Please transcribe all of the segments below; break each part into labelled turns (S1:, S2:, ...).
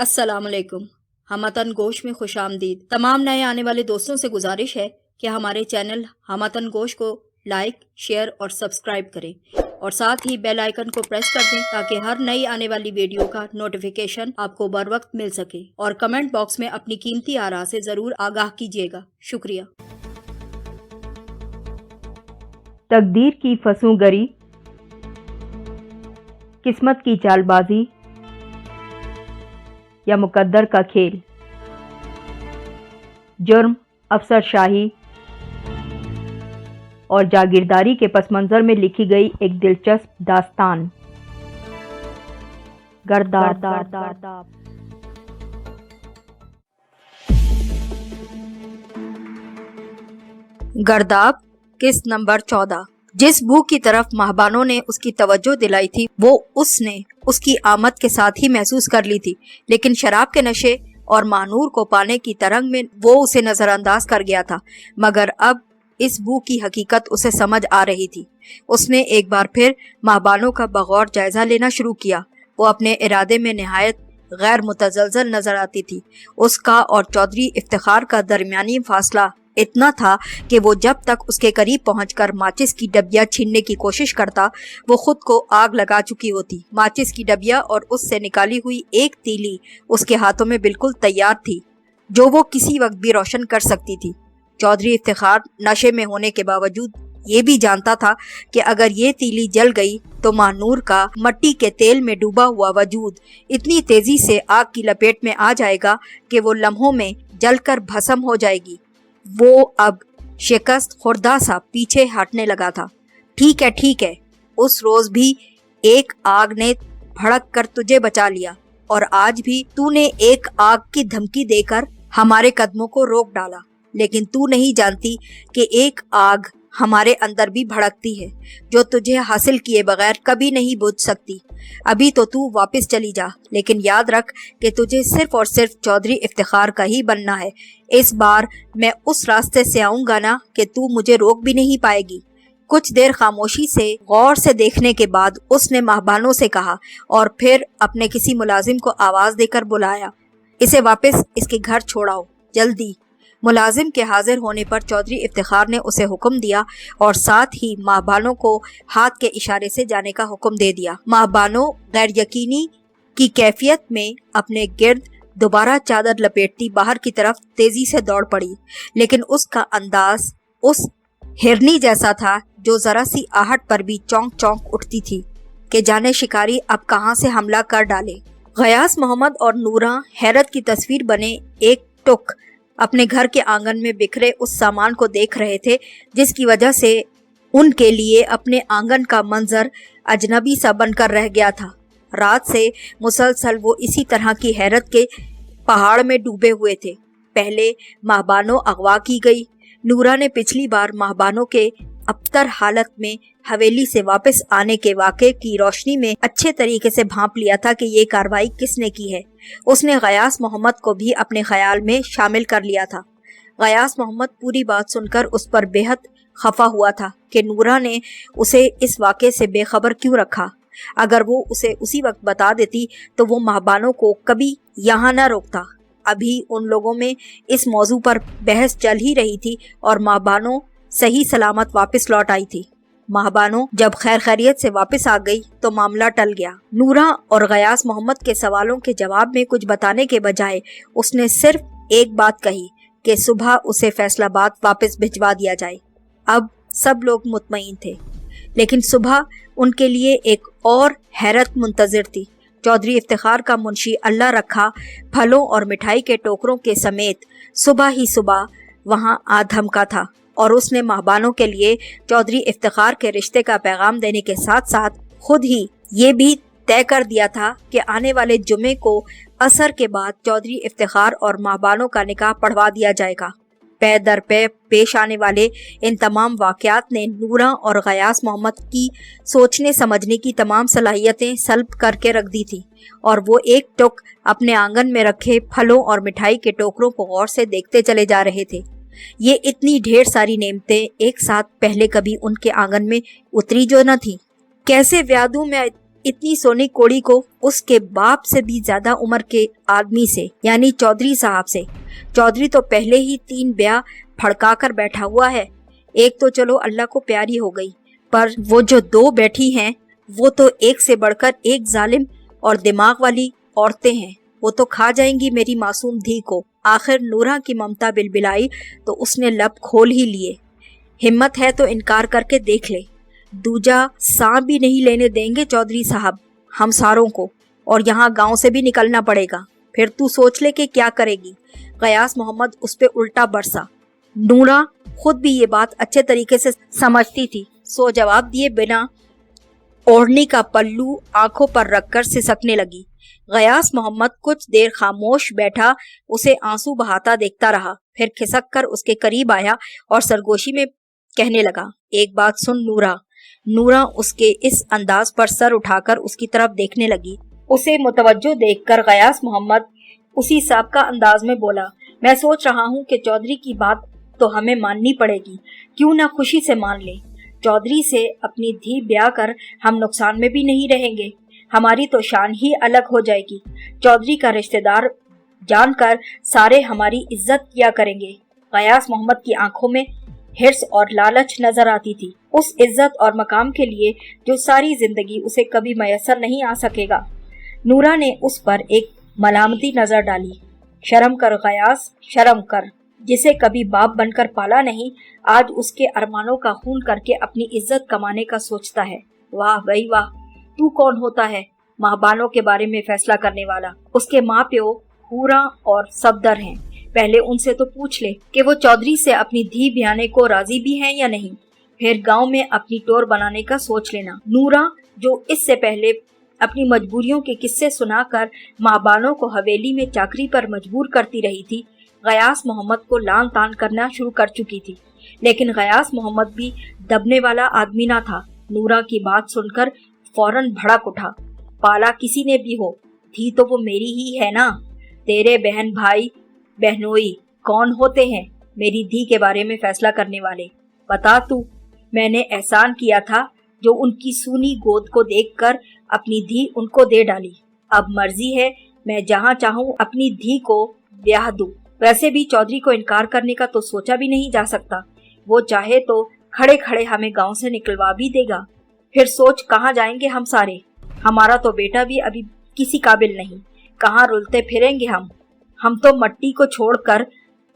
S1: अस्सलाम वालेकुम। हमतन गोश में खुश आमदीद। तमाम नए आने वाले दोस्तों से गुजारिश है कि हमारे चैनल हमतन गोश को लाइक, शेयर और सब्सक्राइब करें और साथ ही बेल आइकन को प्रेस कर दें ताकि हर नई आने वाली वीडियो का नोटिफिकेशन आपको बर वक्त मिल सके। और कमेंट बॉक्स में अपनी कीमती आरा से ज़रूर आगाह कीजिएगा। शुक्रिया।
S2: तकदीर की फसूंगरी, किस्मत की चालबाजी या मुकद्दर का खेल, जुर्म, अफसरशाही और जागीरदारी के पस मंज़र में लिखी गई एक दिलचस्प दास्तान। गर्दाब।
S1: गर्दाब किस्त नंबर 14। जिस बू की तरफ महबानों ने उसकी तवज्जो दिलाई थी वो उसने उसकी आमद के साथ ही महसूस कर ली थी, लेकिन शराब के नशे और मानूर को पाने की तरंग में वो उसे नजरअंदाज कर गया था। मगर अब इस बू की हकीकत उसे समझ आ रही थी। उसने एक बार फिर महबानों का बगौर जायजा लेना शुरू किया। वो अपने इरादे में निहायत गैर मुतज़लज़ल नजर आती थी। उसका और चौधरी इफ्तिखार का दरमियानी फासला इतना था कि वो जब तक उसके करीब पहुंचकर माचिस की डबिया छीनने की कोशिश करता वो खुद को आग लगा चुकी होती। माचिस की डबिया और उससे निकाली हुई एक तीली उसके हाथों में बिल्कुल तैयार थी, जो वो किसी वक्त भी रोशन कर सकती थी। चौधरी इफ्तिखार नशे में होने के बावजूद ये भी जानता था कि अगर ये तीली जल गई तो मानूर का मट्टी के तेल में डूबा हुआ वजूद इतनी तेजी से आग की लपेट में आ जाएगा कि वो लम्हों में जलकर भस्म हो जाएगी। वो अब शिकस्त खुर्दा सा पीछे हटने लगा था। ठीक है, उस रोज भी एक आग ने भड़क कर तुझे बचा लिया और आज भी तूने एक आग की धमकी देकर हमारे कदमों को रोक डाला, लेकिन तू नहीं जानती कि एक आग हमारे अंदर भी भड़कती है जो तुझे हासिल किए बगैर कभी नहीं बुझ सकती। अभी तो तू वापस चली जा, लेकिन याद रख कि तुझे सिर्फ और सिर्फ चौधरी इफ्तिखार का ही बनना है। इस बार मैं उस रास्ते से आऊंगा ना कि तू मुझे रोक भी नहीं पाएगी। कुछ देर खामोशी से गौर से देखने के बाद उसने महबानों से कहा और फिर अपने किसी मुलाजिम को आवाज देकर बुलाया, इसे वापस इसके घर छोड़ाओ जल्दी। मुलाजिम के हाजिर होने पर चौधरी इफ्तिखार ने उसे हुक्म दिया और साथ ही महबानों को हाथ के इशारे से जाने का हुक्म दे दिया। महबानों गैर यकीनी की कैफियत में अपने गिर्द दोबारा चादर लपेटती बाहर की तरफ तेजी से दौड़ पड़ी, लेकिन उसका अंदाज उस हिरनी जैसा था जो जरा सी आहट पर भी चौंक चौंक उठती थी कि जाने शिकारी अब कहां से हमला कर डाले। गयास मोहम्मद और नूरा हैरत की तस्वीर बने एक टुक अपने घर के आंगन में बिखरे उस सामान को देख रहे थे जिसकी वजह से उनके लिए अपने आंगन का मंजर अजनबी सा बनकर रह गया था। रात से मुसलसल वो इसी तरह की हैरत के पहाड़ में डूबे हुए थे। पहले महबानों अगवा की गई। नूरा ने पिछली बार महबानों के अबतर हालत में हवेली से वापस आने के वाक़े की रोशनी में अच्छे तरीके से भांप लिया था कि ये कार्रवाई किसने की है। उसने गयास मोहम्मद को भी अपने ख्याल में शामिल कर लिया था। गयास मोहम्मद पूरी बात सुनकर उस पर बेहद खफा हुआ था कि नूरा ने उसे इस वाक़े से बेखबर क्यों रखा। अगर वो उसे उसी वक्त बता देती तो वो महबानों को कभी यहाँ न रोकता। अभी उन लोगों में इस मौजू पर बहस चल ही रही थी और महबानों सही सलामत वापस लौट आई थी। महबानों जब खैर खैरियत से वापस आ गई तो मामला टल गया। नूरा और गयास मोहम्मद के सवालों के जवाब में कुछ बताने के बजाय उसने सिर्फ एक बात कही कि सुबह उसे फैसलाबाद वापस भिजवा दिया जाए। अब सब लोग मुतमईन थे, लेकिन सुबह उनके लिए एक और हैरत मुंतजिर थी। चौधरी इफ्तिखार का मुंशी अल्लाह रखा फलों और मिठाई के टोकरों के समेत सुबह ही सुबह वहां आ धमका था और उसने महबानों के लिए चौधरी इफ्तिखार के रिश्ते का पैगाम देने के साथ साथ खुद ही ये भी तय कर दिया था कि आने वाले जुमे को असर के बाद चौधरी इफ्तिखार और महबानों का निकाह पढ़वा दिया जाएगा। पै दर पै पेश आने वाले इन तमाम वाक़यात ने नूरा और गयास मोहम्मद की सोचने समझने की तमाम सलाहियतें सल्ब करके रख दी थी और वो एक टुक अपने आंगन में रखे फलों और मिठाई के टोकरों को गौर से देखते चले जा रहे थे। ये इतनी ढेर सारी नेमतें एक साथ पहले कभी उनके आंगन में उतरी जो न थी। कैसे व्यादू में इतनी सोनी कोड़ी को उसके बाप से भी ज्यादा उम्र के आदमी से, यानी चौधरी साहब से। चौधरी तो पहले ही 3 ब्याह फड़का कर बैठा हुआ है। एक तो चलो अल्लाह को प्यारी हो गई, पर वो जो 2 बैठी हैं वो तो एक से बढ़कर एक जालिम और दिमाग वाली औरतें हैं। वो तो खा जाएंगी मेरी मासूम धी को। आखिर नूरा की ममता बिलबिलाई तो उसने लब खोल ही लिए। हिम्मत है तो इनकार करके देख ले। दूजा सांप भी नहीं लेने देंगे चौधरी साहब हम सारों को, और यहाँ गांव से भी निकलना पड़ेगा। फिर तू सोच ले कि क्या करेगी। गयास मोहम्मद उस पे उल्टा बरसा। नूरा खुद भी ये बात अच्छे तरीके से समझती थी, सो जवाब दिए बिना ओढ़नी का पल्लू आंखों पर रखकर सिसकने लगी। गयास मोहम्मद कुछ देर खामोश बैठा उसे आंसू बहाता देखता रहा, फिर खिसक कर उसके करीब आया और सरगोशी में कहने लगा, एक बात सुन नूरा। नूरा उसके इस अंदाज पर सर उठाकर उसकी तरफ देखने लगी। उसे मुतवज्जो देखकर गयास मोहम्मद उसी साबका अंदाज में बोला, मैं सोच रहा हूँ कि चौधरी की बात तो हमें माननी पड़ेगी, क्यों ना खुशी से मान ले। चौधरी से अपनी धी ब्याह कर हम नुकसान में भी नहीं रहेंगे, हमारी तो शान ही अलग हो जाएगी। चौधरी का रिश्तेदार जानकर सारे हमारी इज्जत किया करेंगे। गयास मोहम्मद की आंखों में हिर्स और लालच नजर आती थी, उस इज्जत और मकाम के लिए जो सारी जिंदगी उसे कभी मयसर नहीं आ सकेगा। नूरा ने उस पर एक मलामती नजर डाली। शर्म कर गयास, शर्म कर। जिसे कभी बाप बनकर पाला नहीं, आज उसके अरमानों का खून करके अपनी इज्जत कमाने का सोचता है। वाह भाई वाह, तू कौन होता है महबानों के बारे में फैसला करने वाला? उसके माँ प्यो पूरा और सफदर हैं। पहले उनसे तो पूछ ले कि वो चौधरी से अपनी धी ब्याने को राजी भी हैं या नहीं, फिर गांव में अपनी टोर बनाने का सोच लेना। नूरा जो इससे पहले अपनी मजबूरियों के किस्से सुनाकर महबानों को हवेली में चाकरी पर मजबूर करती रही थी, गयास मोहम्मद को लान तान करना शुरू कर चुकी थी। लेकिन गयास मोहम्मद भी दबने वाला आदमी ना था। नूरा की बात सुनकर फौरन भड़क उठा। पाला किसी ने भी हो, धी तो वो मेरी ही है ना। तेरे बहन भाई बहनोई कौन होते हैं मेरी धी के बारे में फैसला करने वाले? बता तू। मैंने एहसान किया था जो उनकी सूनी गोद को देखकर अपनी धी उनको दे डाली। अब मर्जी है मैं जहाँ चाहूँ अपनी धी को ब्याह दूं। वैसे भी चौधरी को इनकार करने का तो सोचा भी नहीं जा सकता। वो चाहे तो खड़े खड़े हमें गांव से निकलवा भी देगा। फिर सोच कहाँ जाएंगे हम सारे। हमारा तो बेटा भी अभी किसी काबिल नहीं, कहाँ रुलते फिरेंगे हम तो मट्टी को छोड़कर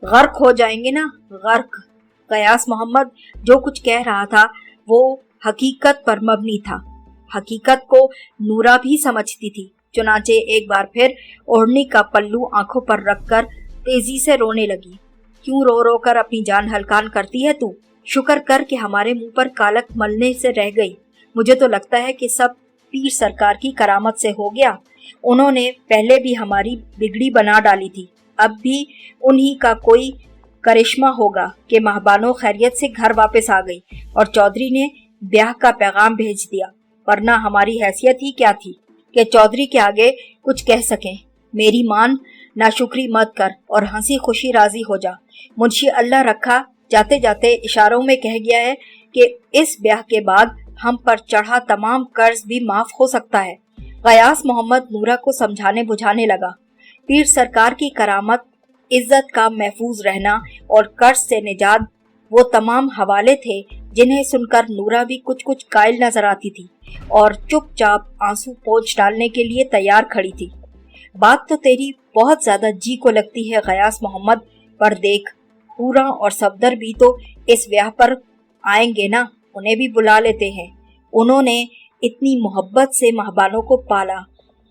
S1: गर्क हो जाएंगे ना, गर्क। गयास मोहम्मद जो कुछ कह रहा था वो हकीकत पर मबनी था। हकीकत को नूरा भी समझती थी। चुनाचे एक बार फिर ओढ़नी का पल्लू आंखों पर रखकर तेजी से रोने लगी। क्यों रो रो कर अपनी जान हलकान करती है तू? शुक्र कर कि हमारे मुंह पर कालक मलने से रह गई। मुझे तो लगता है कि सब पीर सरकार की करामत से हो गया। उन्होंने पहले भी हमारी बिगड़ी बना डाली थी, अब भी उन्हीं का कोई करिश्मा होगा कि महबानों खैरियत से घर वापस आ गई और चौधरी ने ब्याह का पैगाम भेज दिया। वरना हमारी हैसियत ही क्या थी कि चौधरी के आगे कुछ कह सकें। मेरी मान नाशुक्री मत कर और हंसी खुशी राजी हो जा। मुंशी अल्लाह रखा जाते जाते इशारों में कह गया है कि इस ब्याह के बाद हम पर चढ़ा तमाम कर्ज भी माफ हो सकता है। गयास मोहम्मद नूरा को समझाने बुझाने लगा। पीर सरकार की करामत, इज्जत का महफूज रहना और कर्ज से निजात वो तमाम हवाले थे जिन्हें सुनकर नूरा भी कुछ कुछ कायल नजर आती थी और चुपचाप आंसू पोंछ डालने के लिए तैयार खड़ी थी। बात तो तेरी बहुत ज्यादा जी को लगती है गयास मोहम्मद, पर देख पूरा और सफदर भी तो इस ब्याह पर आएंगे ना, उन्हें भी बुला लेते हैं। उन्होंने इतनी मोहब्बत से महबानों को पाला,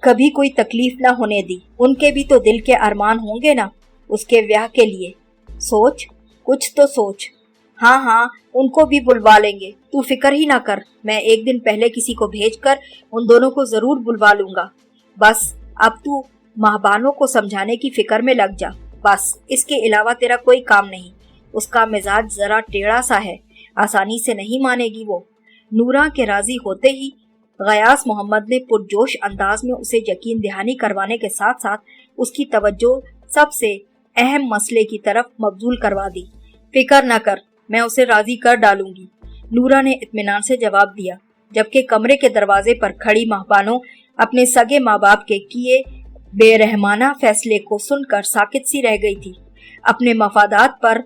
S1: कभी कोई तकलीफ ना होने दी। उनके भी तो दिल के अरमान होंगे ना उसके ब्याह के लिए। सोच, कुछ तो सोच। हाँ हाँ, उनको भी बुलवा लेंगे, तू फिक्र ही ना कर। मैं एक दिन पहले किसी को भेजकर उन दोनों को जरूर बुलवा लूंगा। बस अब तू महबानों को समझाने की फिक्र में लग जा, बस। इसके अलावा तेरा कोई काम नहीं। उसका मिजाज जरा टेढ़ा सा है, आसानी से नहीं मानेगी वो। नूरा के राजी होते ही गयास मोहम्मद ने पुरजोश अंदाज में उसे यकीन दहानी करवाने के साथ साथ उसकी तवज्जो सबसे अहम मसले की तरफ मबजूल करवा दी। फिक्र न कर, मैं उसे राजी कर डालूंगी, नूरा ने इत्मीनान से जवाब दिया। जबकि कमरे के दरवाजे पर खड़ी महबानो अपने सगे माँ बाप के किए बेरहमाना फैसले को सुनकर साकित सी रह गई थी। अपने मफादात पर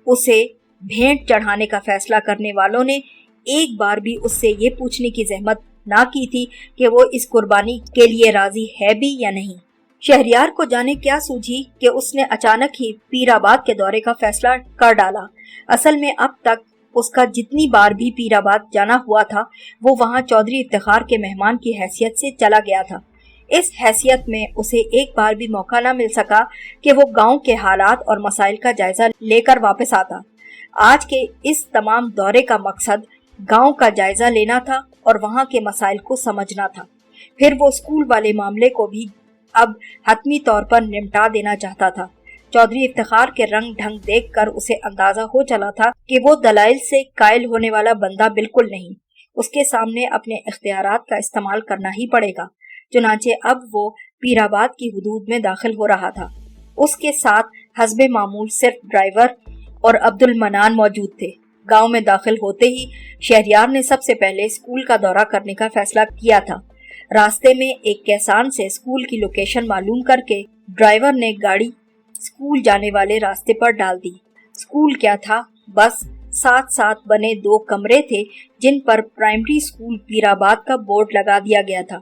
S1: उसे भेंट चढ़ाने का फैसला करने वालों ने एक बार भी उससे ये पूछने की जहमत ना की थी कि वो इस कुर्बानी के लिए राजी है भी या नहीं। शहरयार को जाने क्या सूझी कि उसने अचानक ही पीराबाद के दौरे का फैसला कर डाला। असल में अब तक उसका जितनी बार भी पीराबाद जाना हुआ था वो वहां चौधरी इफ्तिखार के मेहमान की हैसियत से चला गया था। इस हैसियत में उसे एक बार भी मौका न मिल सका कि वो गांव के हालात और मसाइल का जायजा लेकर वापस आता। आज के इस तमाम दौरे का मकसद गांव का जायजा लेना था और वहां के मसाइल को समझना था। फिर वो स्कूल वाले मामले को भी अब हतमी तौर पर निपटा देना चाहता था। चौधरी इफ्तिखार के रंग ढंग देखकर उसे अंदाजा हो चला था कि वो दलाइल से कायल होने वाला बंदा बिल्कुल नहीं। उसके सामने अपने इख्तियारात का इस्तेमाल करना ही पड़ेगा। चुनांचे अब वो पीराबाद की हुदूद में दाखिल हो रहा था। उसके साथ हस्बे मामूल सिर्फ ड्राइवर और अब्दुल मनान मौजूद थे। गांव में दाखिल होते ही शहरयार ने सबसे पहले स्कूल का दौरा करने का फैसला किया था। रास्ते में एक किसान से स्कूल की लोकेशन मालूम करके ड्राइवर ने गाड़ी स्कूल जाने वाले रास्ते पर डाल दी। स्कूल क्या था, बस साथ साथ बने 2 कमरे थे जिन पर प्राइमरी स्कूल पीराबाद का बोर्ड लगा दिया गया था।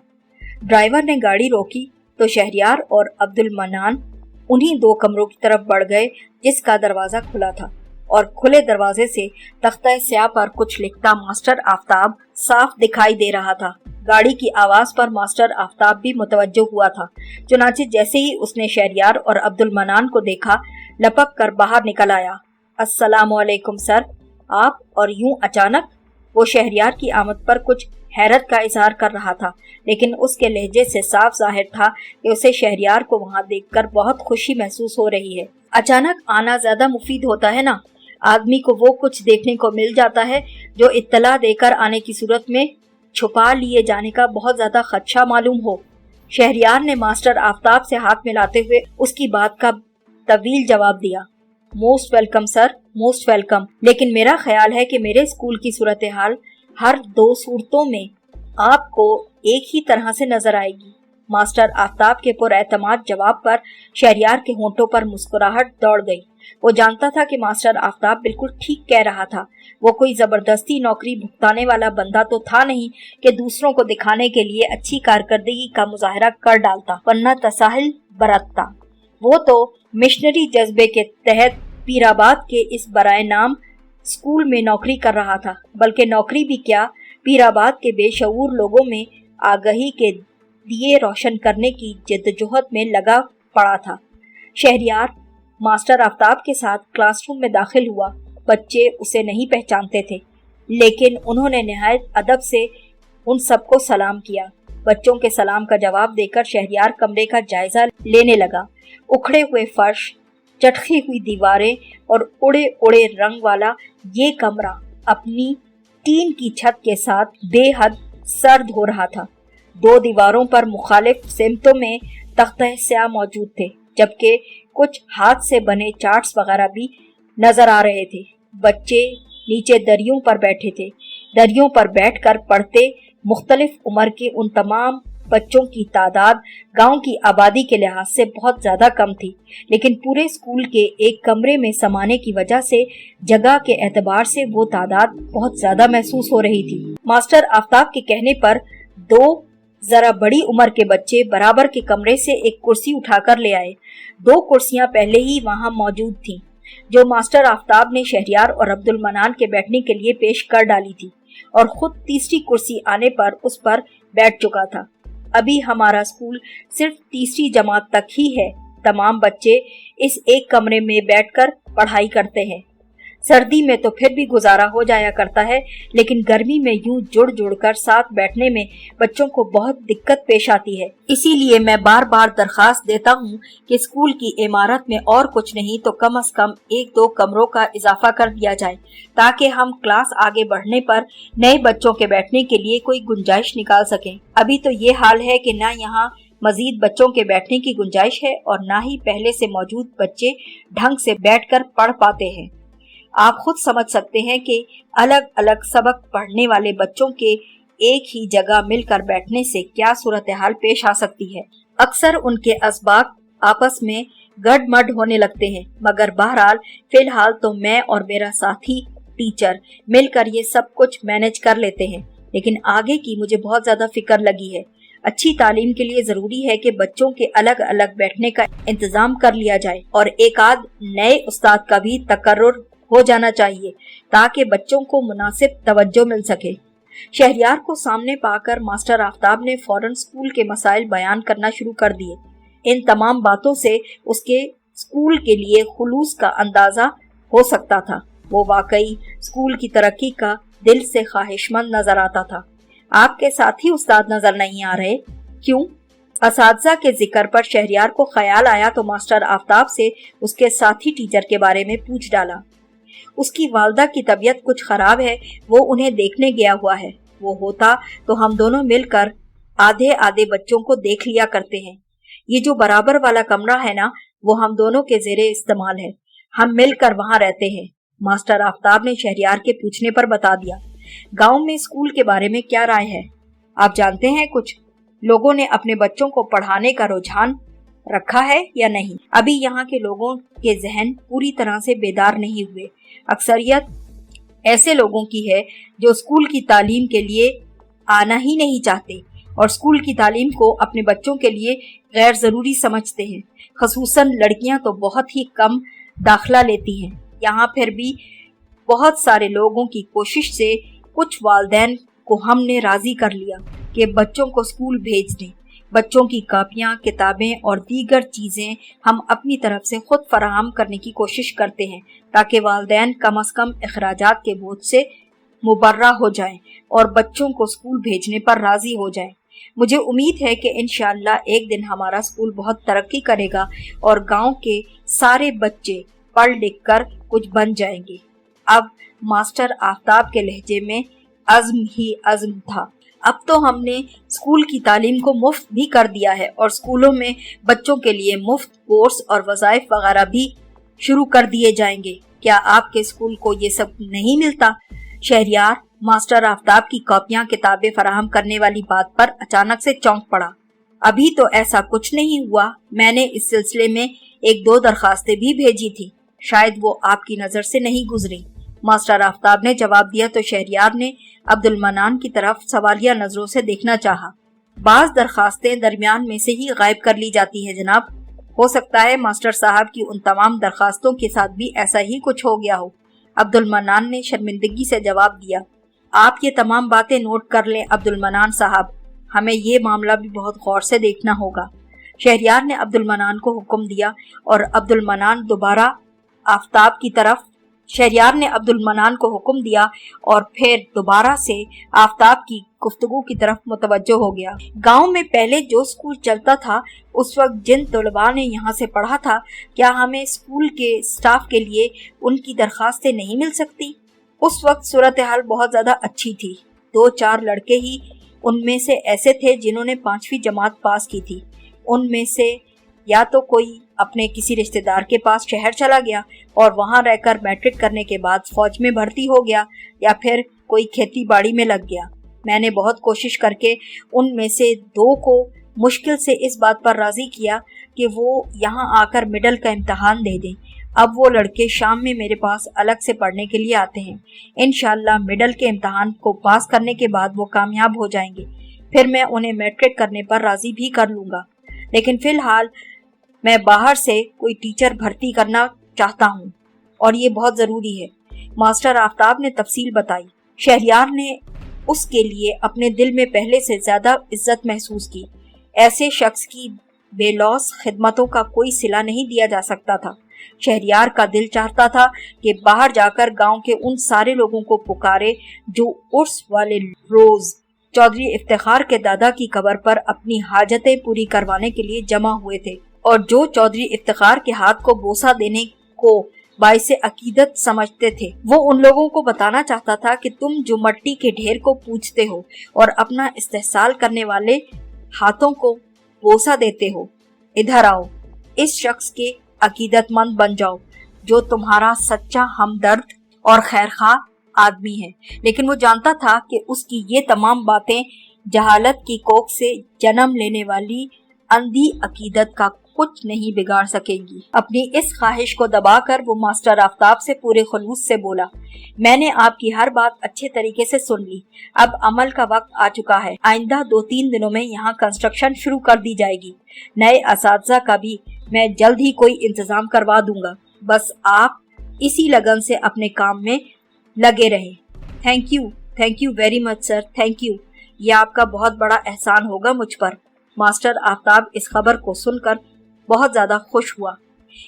S1: ड्राइवर ने गाड़ी रोकी तो शहरयार और अब्दुल मनान उन्हीं 2 कमरों की तरफ बढ़ गए जिसका दरवाजा खुला था और खुले दरवाजे से तख्ता स्याह पर कुछ लिखता मास्टर आफ्ताब साफ दिखाई दे रहा था। गाड़ी की आवाज पर मास्टर आफ्ताब भी मुतवज्जो हुआ था। चुनांचे जैसे ही उसने शहरयार और अब्दुल मनान को देखा, लपक कर बाहर निकल आया। अस्सलामु अलैकुम सर, आप और यूं अचानक? वो शहरयार की आमद पर कुछ हैरत का इजहार कर रहा था, लेकिन उसके लहजे से साफ जाहिर था कि उसे शहरयार को वहां देखकर बहुत खुशी महसूस हो रही है। अचानक आना ज्यादा मुफीद होता है ना। आदमी को वो कुछ देखने को मिल जाता है जो इत्तला देकर आने की सूरत में छुपा लिए जाने का बहुत ज्यादा खदशा मालूम हो। शहरयार ने मास्टर आफ्ताब से हाथ मिलाते हुए उसकी बात का तवील जवाब दिया। Most welcome sir, most welcome. लेकिन मेरा ख्याल है कि मेरे स्कूल की सूरत हाल हर 2 सूरतों में आपको एक ही तरह से नजर आएगी। मास्टर आफ्ताब के पुरएतमाद जवाब पर शहरयार के होंठों पर मुस्कुराहट दौड़ गई। वो जानता था कि मास्टर आफ्ताब बिल्कुल ठीक कह रहा था। वो कोई जबरदस्ती नौकरी भुगताने वाला बंदा तो था नहीं कि दूसरों को दिखाने के लिए अच्छी कारकर्दगी का मुजाहरा कर डालता वरना तसाहिल बरतता। वो तो मिशनरी जज्बे के तहत पीराबाद के इस बराए नाम स्कूल में नौकरी कर रहा था, बल्कि नौकरी भी क्या, पीराबाद के बेशऊर लोगों में आगाही के दिए रोशन करने की जिद्दोजहद में लगा पड़ा था। शहरयार मास्टर आफ्ताब के साथ क्लासरूम में दाखिल हुआ। बच्चे उसे नहीं पहचानते थे, लेकिन उन्होंने निहायत अदब से उन सबको सलाम किया। बच्चों के सलाम का जवाब देकर शहरयार कमरे का जायजा लेने लगा। उखड़े हुए फर्श, चटकी हुई दीवारें और उड़े उड़े रंग वाला ये कमरा अपनी टीन की छत के साथ बेहद सर्द हो रहा था। 2 दीवारों पर मुखालिफ सिमतों में तख्ते स्याह मौजूद थे, जबकि कुछ हाथ से बने चार्ट्स वगैरह भी नजर आ रहे थे। बच्चे नीचे दरियों पर बैठे थे। दरियों पर बैठकर पढ़ते मुख्तलिफ उम्र के उन तमाम बच्चों की तादाद गांव की आबादी के लिहाज से बहुत ज्यादा कम थी, लेकिन पूरे स्कूल के एक कमरे में समाने की वजह से जगह के एतबार से वो तादाद बहुत ज्यादा महसूस हो रही थी। मास्टर आफ्ताब के कहने पर 2 जरा बड़ी उम्र के बच्चे बराबर के कमरे से एक कुर्सी उठाकर ले आए। 2 कुर्सियां पहले ही वहां मौजूद थीं, जो मास्टर आफ्ताब ने शहरयार और अब्दुल मनान के बैठने के लिए पेश कर डाली थी, और खुद तीसरी कुर्सी आने पर उस पर बैठ चुका था। अभी हमारा स्कूल सिर्फ तीसरी जमात तक ही है। तमाम बच्चे इस एक कमरे में बैठकर पढ़ाई करते हैं। सर्दी में तो फिर भी गुजारा हो जाया करता है, लेकिन गर्मी में यूं जुड़ जुड़ कर साथ बैठने में बच्चों को बहुत दिक्कत पेश आती है। इसीलिए मैं बार बार दरखास्त देता हूँ कि स्कूल की इमारत में और कुछ नहीं तो कम से कम 1-2 कमरों का इजाफा कर दिया जाए, ताकि हम क्लास आगे बढ़ने पर नए बच्चों के बैठने के लिए कोई गुंजाइश निकाल सकें। अभी तो ये हाल है कि न यहाँ मजीद बच्चों के बैठने की गुंजाइश है और न ही पहले से मौजूद बच्चे ढंग से बैठकर पढ़ पाते हैं। आप खुद समझ सकते हैं कि अलग अलग सबक पढ़ने वाले बच्चों के एक ही जगह मिलकर बैठने से क्या सूरत हाल पेश आ सकती है। अक्सर उनके असबाब आपस में गड़मड़ होने लगते हैं, मगर बहरहाल फिलहाल तो मैं और मेरा साथी टीचर मिलकर ये सब कुछ मैनेज कर लेते हैं। लेकिन आगे की मुझे बहुत ज्यादा फिक्र लगी है। अच्छी तालीम के लिए जरूरी है कि बच्चों के अलग अलग बैठने का इंतजाम कर लिया जाए और एक आध नए उस्ताद का भी तकर्रुर हो जाना चाहिए ताकि बच्चों को मुनासिब तवज्जो मिल सके। शहरियार को सामने पाकर मास्टर आफ्ताब ने फौरन स्कूल के मसाइल बयान करना शुरू कर दिए। इन तमाम बातों से उसके स्कूल के लिए खुलूस का अंदाजा हो सकता था। वो वाकई स्कूल की तरक्की का दिल से ख्वाहिशमंद नजर आता था। आपके साथी उस्ताद नजर नहीं आ रहे, क्यों? असातिज़ा के जिक्र पर शहरियार को ख्याल आया तो मास्टर आफ्ताब से उसके साथी टीचर के बारे में पूछ डाला। उसकी वालदा की तबीयत कुछ खराब है, वो उन्हें देखने गया हुआ है। वो होता तो हम दोनों मिलकर आधे आधे बच्चों को देख लिया करते हैं। ये जो बराबर वाला कमरा है ना, वो हम दोनों के ज़ेरे इस्तेमाल है। हम मिलकर वहाँ रहते हैं। मास्टर आफ्ताब ने शहरियार के पूछने पर बता दिया। गांव में स्कूल के बारे में क्या राय है? आप जानते हैं कुछ लोगों ने अपने बच्चों को पढ़ाने का रुझान रखा है या नहीं? अभी यहाँ के लोगों के जहन पूरी तरह से बेदार नहीं हुए। अक्सरियत ऐसे लोगों की है जो स्कूल की तालीम के लिए आना ही नहीं चाहते और स्कूल की तालीम को अपने बच्चों के लिए गैर जरूरी समझते हैं। खसूसन लड़कियां तो बहुत ही कम दाखिला लेती हैं। यहाँ फिर भी बहुत सारे लोगों की कोशिश से कुछ वालिदैन को हमने राजी कर लिया कि बच्चों को स्कूल भेज दें। बच्चों की कापियाँ, किताबें और दीगर चीज़ें हम अपनी तरफ से खुद फराहम करने की कोशिश करते हैं ताकि वालिदैन कम अज़ कम अखराजात के बोझ से मुबर्रा हो जाएं और बच्चों को स्कूल भेजने पर राजी हो जाएं। मुझे उम्मीद है कि इंशाअल्लाह एक दिन हमारा स्कूल बहुत तरक्की करेगा और गांव के सारे बच्चे पढ़ लिख कर कुछ बन जाएंगे। अब मास्टर आफ्ताब के लहजे में अज़्म ही अज़्म था। अब तो हमने स्कूल की तालीम को मुफ्त भी कर दिया है और स्कूलों में बच्चों के लिए मुफ्त कोर्स और वज़ाइफ वगैरह भी शुरू कर दिए जाएंगे। क्या आपके स्कूल को ये सब नहीं मिलता? शहरियार मास्टर आफ्ताब की कॉपियां किताबें फराहम करने वाली बात पर अचानक से चौंक पड़ा। अभी तो ऐसा कुछ नहीं हुआ। मैंने इस सिलसिले में एक दो दरखास्तें भी भेजी थी, शायद वो आपकी नज़र से नहीं गुजरी। मास्टर आफ्ताब ने जवाब दिया तो शहरियार ने अब्दुल मनान की तरफ सवालिया नजरों से देखना चाहा। बाज दरखास्तें दरमियान में से ही गायब कर ली जाती हैं जनाब। हो सकता है मास्टर साहब की उन तमाम दरखास्तों के साथ भी ऐसा ही कुछ हो गया हो। अब्दुल मनान ने शर्मिंदगी से जवाब दिया। आप ये तमाम बातें नोट कर लें अब्दुल मनान साहब, हमें ये मामला भी बहुत गौर से देखना होगा। शहरियार ने अब्दुल मनान को हुक्म दिया और अब्दुल मनान दोबारा आफ्ताब की तरफ शहरियार ने अब्दुल मनान को हुक्म दिया और फिर दोबारा से आफ्ताब की गुफ्तगू की तरफ मुतवज्जो हो गया। गांव में पहले जो स्कूल चलता था उस वक्त जिन तलबा ने यहाँ से पढ़ा था, क्या हमें स्कूल के स्टाफ के लिए उनकी दरखास्तें नहीं मिल सकती? उस वक्त सूरत हाल बहुत ज़्यादा अच्छी थी। 2-4 लड़के ही उनमें से ऐसे थे जिन्होंने 5वीं जमात पास की थी। उनमें से या तो कोई अपने किसी रिश्तेदार के पास शहर चला गया और वहां रहकर मैट्रिक करने के बाद फौज में भर्ती हो गया, या फिर कोई खेती बाड़ी में लग गया। मैंने बहुत कोशिश करके उनमें से 2 को मुश्किल से इस बात पर राजी किया कि वो यहाँ आकर मिडल का इम्तहान दे दें। अब वो लड़के शाम में मेरे पास अलग से पढ़ने के लिए आते हैं। इंशाल्लाह मिडल के इम्तहान को पास करने के बाद वो कामयाब हो जाएंगे, फिर मैं उन्हें मैट्रिक करने पर राजी भी कर लूँगा। लेकिन फ़िलहाल मैं बाहर से कोई टीचर भर्ती करना चाहता हूँ और ये बहुत ज़रूरी है। मास्टर आफ्ताब ने तफसील बताई। शहरियार ने उसके लिए अपने दिल में पहले से ज़्यादा इज्जत महसूस की। ऐसे शख्स की बेलौस खिदमतों का कोई सिला नहीं दिया जा सकता था। शहरियार का दिल चाहता था कि बाहर जाकर गांव के उन सारे लोगों को पुकारे जो उर्स वाले रोज़ चौधरी इफ्तिखार के दादा की कब्र पर अपनी हाजतें पूरी करवाने के लिए जमा हुए थे और जो चौधरी इफ्तिखार के हाथ को बोसा देने को बाइसे अकीदत समझते थे। वो उन लोगों को बताना चाहता था कि तुम जो मट्टी के ढेर को पूजते हो और अपना इस्तेहसाल करने वाले हाथों को बोसा देते हो, इधर आओ, इस शख्स के अकीदतमंद बन जाओ जो तुम्हारा सच्चा हमदर्द और खैरखा आदमी है, लेकिन वो जानता था कि उसकी ये तमाम बातें जहालत की कोख से जन्म लेने वाली अंधी अकीदत का कुछ नहीं बिगाड़ सकेंगी। अपनी इस ख्वाहिश को दबाकर वो मास्टर आफ्ताब से पूरे खुलूस से बोला, मैंने आपकी हर बात अच्छे तरीके से सुन ली। अब अमल का वक्त आ चुका है। आइंदा 2-3 दिनों में यहाँ कंस्ट्रक्शन शुरू कर दी जाएगी। नए असातिज़ा का भी मैं जल्द ही कोई इंतजाम करवा दूंगा। बस आप इसी लगन से अपने काम में लगे रहें। Thank you very much sir, thank you. ये आपका बहुत बड़ा एहसान होगा मुझ पर। मास्टर आफ्ताब इस खबर को सुनकर बहुत ज्यादा खुश हुआ।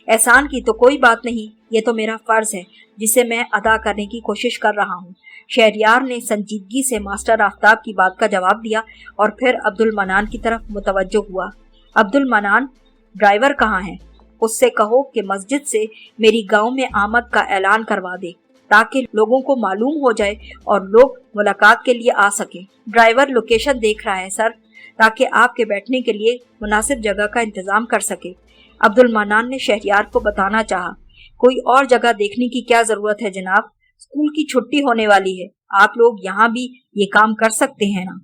S1: एहसान की तो कोई बात नहीं, ये तो मेरा फर्ज है जिसे मैं अदा करने की कोशिश कर रहा हूँ। शहरयार ने संजीदगी से मास्टर आफ्ताब की बात का जवाब दिया और फिर अब्दुल मनान की तरफ मुतवज्जो हुआ। अब्दुल मनान, ड्राइवर कहाँ है? उससे कहो कि मस्जिद से मेरी गांव में आमद का ऐलान करवा दे ताकि लोगों को मालूम हो जाए और लोग मुलाकात के लिए आ सकें। ड्राइवर लोकेशन देख रहा है सर, ताकि आपके बैठने के लिए मुनासिब जगह का इंतजाम कर सके। अब्दुल मनान ने शहरयार को बताना चाहा। कोई और जगह देखने की क्या जरूरत है जनाब, स्कूल की छुट्टी होने वाली है, आप लोग यहाँ भी ये काम कर सकते हैं ना।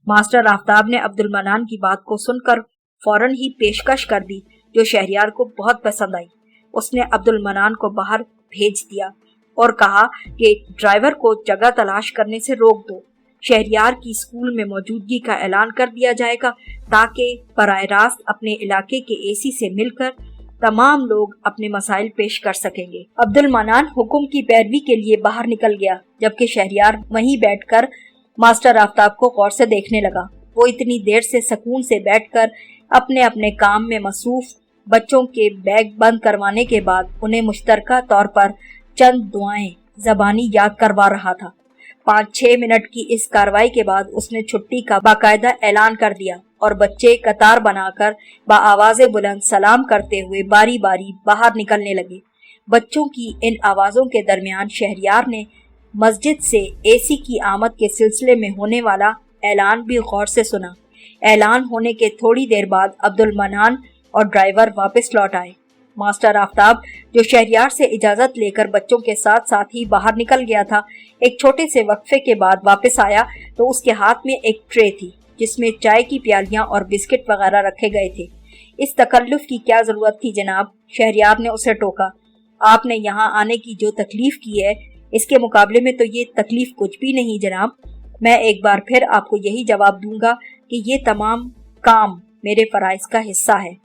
S1: मास्टर आफ्ताब ने अब्दुल मनान की बात को सुनकर फौरन ही पेशकश कर दी, जो शहरयार को बहुत पसंद आई। उसने अब्दुल मनान को बाहर भेज दिया और कहा कि ड्राइवर को जगह तलाश करने से रोक दो। शहरयार की स्कूल में मौजूदगी का ऐलान कर दिया जाएगा ताकि बराह रास्त अपने इलाके के एसी से मिलकर तमाम लोग अपने मसाइल पेश कर सकेंगे। अब्दुल मनान हुक्म की पैरवी के लिए बाहर निकल गया, जबकि शहरयार वहीं बैठकर मास्टर आफ्ताब को गौर से देखने लगा। वो इतनी देर से सुकून से बैठकर अपने अपने काम में मसरूफ बच्चों के बैग बंद करवाने के बाद उन्हें मुश्तरका तौर पर चंद दुआएं ज़बानी याद करवा रहा था। 5-6 मिनट की इस कार्रवाई के बाद उसने छुट्टी का बाकायदा ऐलान कर दिया और बच्चे कतार बनाकर बाआवाज़े बुलंद सलाम करते हुए बारी बारी बाहर निकलने लगे। बच्चों की इन आवाज़ों के दरमियान शहरयार ने मस्जिद से एसी की आमद के सिलसिले में होने वाला ऐलान भी गौर से सुना। ऐलान होने के थोड़ी देर बाद अब्दुल मनान और ड्राइवर वापस लौट आए। मास्टर आफ्ताब, जो शहरयार से इजाजत लेकर बच्चों के साथ साथ ही बाहर निकल गया था, एक छोटे से वक्फे के बाद वापस आया तो उसके हाथ में एक ट्रे थी जिसमें चाय की प्यालियां और बिस्किट वगैरह रखे गए थे। इस तकल्लुफ की क्या जरूरत थी जनाब, शहरयार ने उसे टोका। आपने यहाँ आने की जो तकलीफ की है इसके मुकाबले में तो ये तकलीफ कुछ भी नहीं जनाब। मैं एक बार फिर आपको यही जवाब दूंगा कि ये तमाम काम मेरे फराइज का हिस्सा है,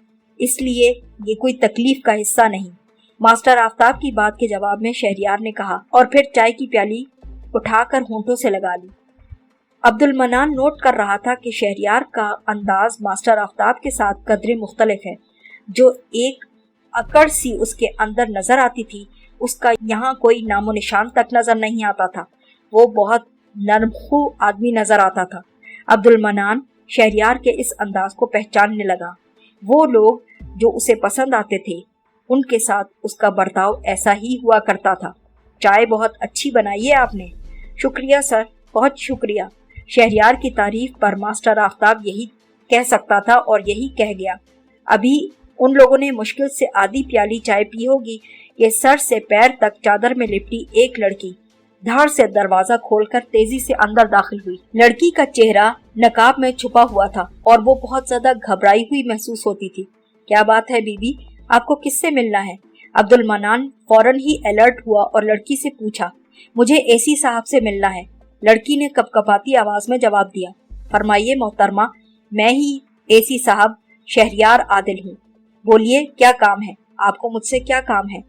S1: इसलिए ये कोई तकलीफ का हिस्सा नहीं। मास्टर आफ्ताब की बात के जवाब में शहरयार ने कहा और फिर चाय की प्याली उठाकर होंठों से लगा ली। अब्दुल मनान नोट कर रहा था कि शहरयार का अंदाज मास्टर आफ्ताब के साथ कदरे मुख्तलिफ है। जो एक अकड़ सी उसके अंदर नजर आती थी, उसका यहाँ कोई नामो निशान तक नजर नहीं आता था। वो बहुत नरमखू आदमी नजर आता था। अब्दुल मनान शहरयार के इस अंदाज को पहचानने लगा। वो लोग जो उसे पसंद आते थे उनके साथ उसका बर्ताव ऐसा ही हुआ करता था। चाय बहुत अच्छी बनाई है आपने। शुक्रिया सर, बहुत शुक्रिया। शहरयार की तारीफ पर मास्टर आफ्ताब यही कह सकता था और यही कह गया। अभी उन लोगों ने मुश्किल से आधी प्याली चाय पी होगी कि सर से पैर तक चादर में लिपटी एक लड़की धार से दरवाजा खोलकर तेजी से अंदर दाखिल हुई। लड़की का चेहरा नकाब में छुपा हुआ था और वो बहुत ज्यादा घबराई हुई महसूस होती थी। क्या बात है बीबी, आपको किससे मिलना है? अब्दुल मनान फौरन ही अलर्ट हुआ और लड़की से पूछा। मुझे एसी साहब से मिलना है। लड़की ने कपकपाती आवाज में जवाब दिया। फरमाइए मोहतरमा, मैं ही एसी साहब शहरयार आदिल हूँ। बोलिए क्या काम है आपको, मुझसे क्या काम है?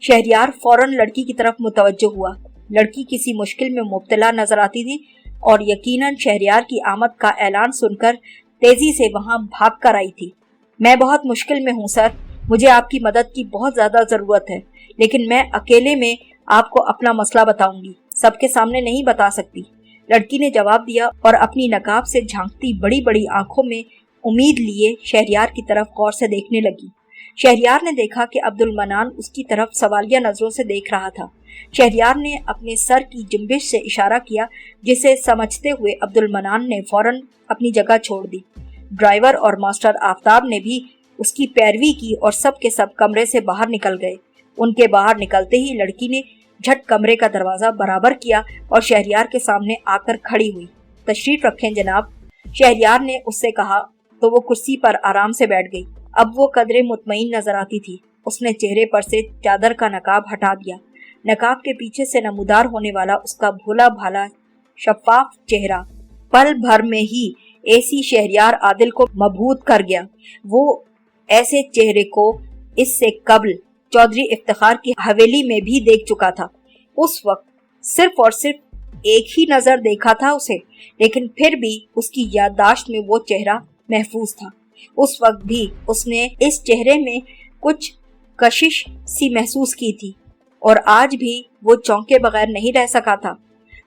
S1: शहरयार फौरन लड़की की तरफ मुतवज्जो हुआ। लड़की किसी मुश्किल में मुब्तला नजर आती थी और यकीनन शहरयार की आमद का ऐलान सुनकर तेजी से वहां भाग कर आई थी। मैं बहुत मुश्किल में हूँ सर, मुझे आपकी मदद की बहुत ज्यादा जरूरत है, लेकिन मैं अकेले में आपको अपना मसला बताऊंगी, सबके सामने नहीं बता सकती। लड़की ने जवाब दिया और अपनी नकाब से झांकती बड़ी बड़ी आंखों में उम्मीद लिए शहरयार की तरफ गौर से देखने लगी। शहरयार ने देखा कि अब्दुल मनान उसकी तरफ सवालिया नजरों से देख रहा था। शहरयार ने अपने सर की जुम्बिश से इशारा किया, जिसे समझते हुए अब्दुल मनान ने फौरन अपनी जगह छोड़ दी। ड्राइवर और मास्टर आफ्ताब ने भी उसकी पैरवी की और सब के सब कमरे से बाहर निकल गए। उनके बाहर निकलते ही लड़की ने झट कमरे का दरवाजा बराबर किया और शहरयार के सामने आकर खड़ी हुई। तशरीफ रखें जनाब, शहरयार ने उससे कहा तो वो कुर्सी पर आराम से बैठ गई। अब वो कदरे मुतमईन नजर आती थी। उसने चेहरे पर से चादर का नकाब हटा दिया। नकाब के पीछे से नमूदार होने वाला उसका भोला भाला शफाफ चेहरा पल भर में ही ऐसी शहरयार आदिल को मबहूत कर गया। वो ऐसे चेहरे को इससे कबल चौधरी इफ्तिखार की हवेली में भी देख चुका था। उस वक्त सिर्फ और सिर्फ एक ही नजर देखा था उसे, लेकिन फिर भी उसकी याददाश्त में वो चेहरा महफूज था। उस वक्त भी उसने इस चेहरे में कुछ कशिश सी महसूस की थी और आज भी वो चौंके बगैर नहीं रह सका था।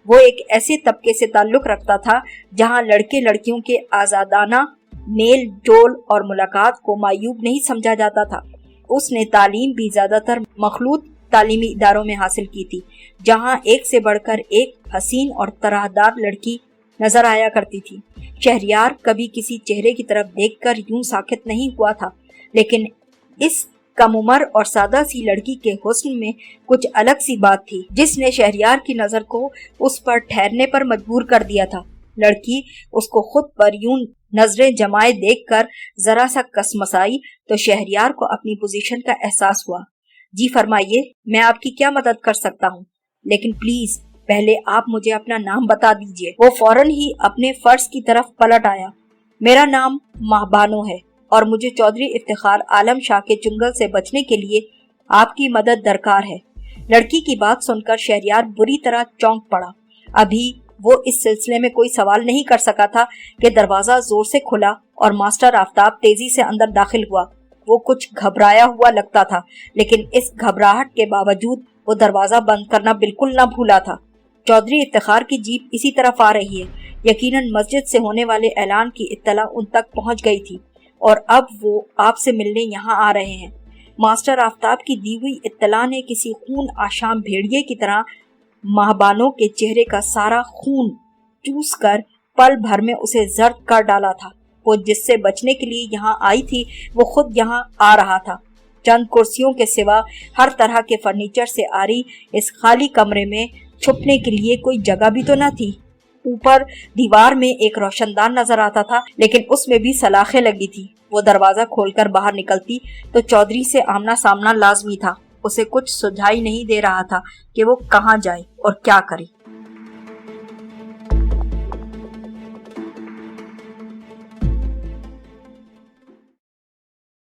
S1: वो एक ऐसे तबके से ताल्लुक रखता था जहां लड़के लड़कियों के आजादाना मेल जोल और मुलाकात को मायूब नहीं समझा जाता था। उसने तालीम भी ज्यादातर मखलूत तालीमी इदारों में हासिल की थी, जहां एक से बढ़कर एक हसीन और तरहदार लड़की नजर आया करती थी। शहरयार कभी किसी चेहरे की तरफ देखकर यूं साकित नहीं हुआ था, लेकिन इस कम उम्र और सादा सी लड़की के हुस्न में कुछ अलग सी बात थी जिसने शहरयार की नजर को उस पर ठहरने पर मजबूर कर दिया था। लड़की उसको खुद पर यूं नजरें जमाए देखकर जरा सा कसमसाई तो शहरयार को अपनी पोजीशन का एहसास हुआ। जी फरमाइए, मैं आपकी क्या मदद कर सकता हूँ, लेकिन प्लीज पहले आप मुझे अपना नाम बता दीजिए। वो फौरन ही अपने फर्ज की तरफ पलट आया। मेरा नाम महबानो है और मुझे चौधरी इफ्तिखार आलम शाह के चुंगल से बचने के लिए आपकी मदद दरकार है। लड़की की बात सुनकर शहरयार बुरी तरह चौंक पड़ा। अभी वो इस सिलसिले में कोई सवाल नहीं कर सका था कि दरवाजा जोर से खुला और मास्टर आफ्ताब तेजी से अंदर दाखिल हुआ। वो कुछ घबराया हुआ लगता था, लेकिन इस घबराहट के बावजूद वो दरवाजा बंद करना बिल्कुल न भूला था। चौधरी इफ्तिखार की जीप इसी तरफ आ रही है। यकीनन मस्जिद से होने वाले ऐलान की इत्तला उन तक पहुंच गई थी और अब वो आपसे मिलने यहाँ आ रहे हैं। मास्टर आफ्ताब की दी हुई इत्तला ने किसी खून आशाम भेड़िए की तरह महबानों के चेहरे का सारा खून चूस कर पल भर में उसे जर्द कर डाला था। वो जिससे बचने के लिए यहाँ आई थी वो खुद यहाँ आ रहा था। चंद कुर्सियों के सिवा हर तरह के फर्नीचर से आरी इस खाली कमरे में छुपने के लिए कोई जगह भी तो न थी। ऊपर दीवार में एक रोशनदान नजर आता था, लेकिन उसमें भी सलाखें लगी थी। वो दरवाजा खोलकर बाहर निकलती तो चौधरी से आमना सामना लाजमी था। उसे कुछ सुझाई नहीं दे रहा था कि वो कहाँ जाए और क्या करे।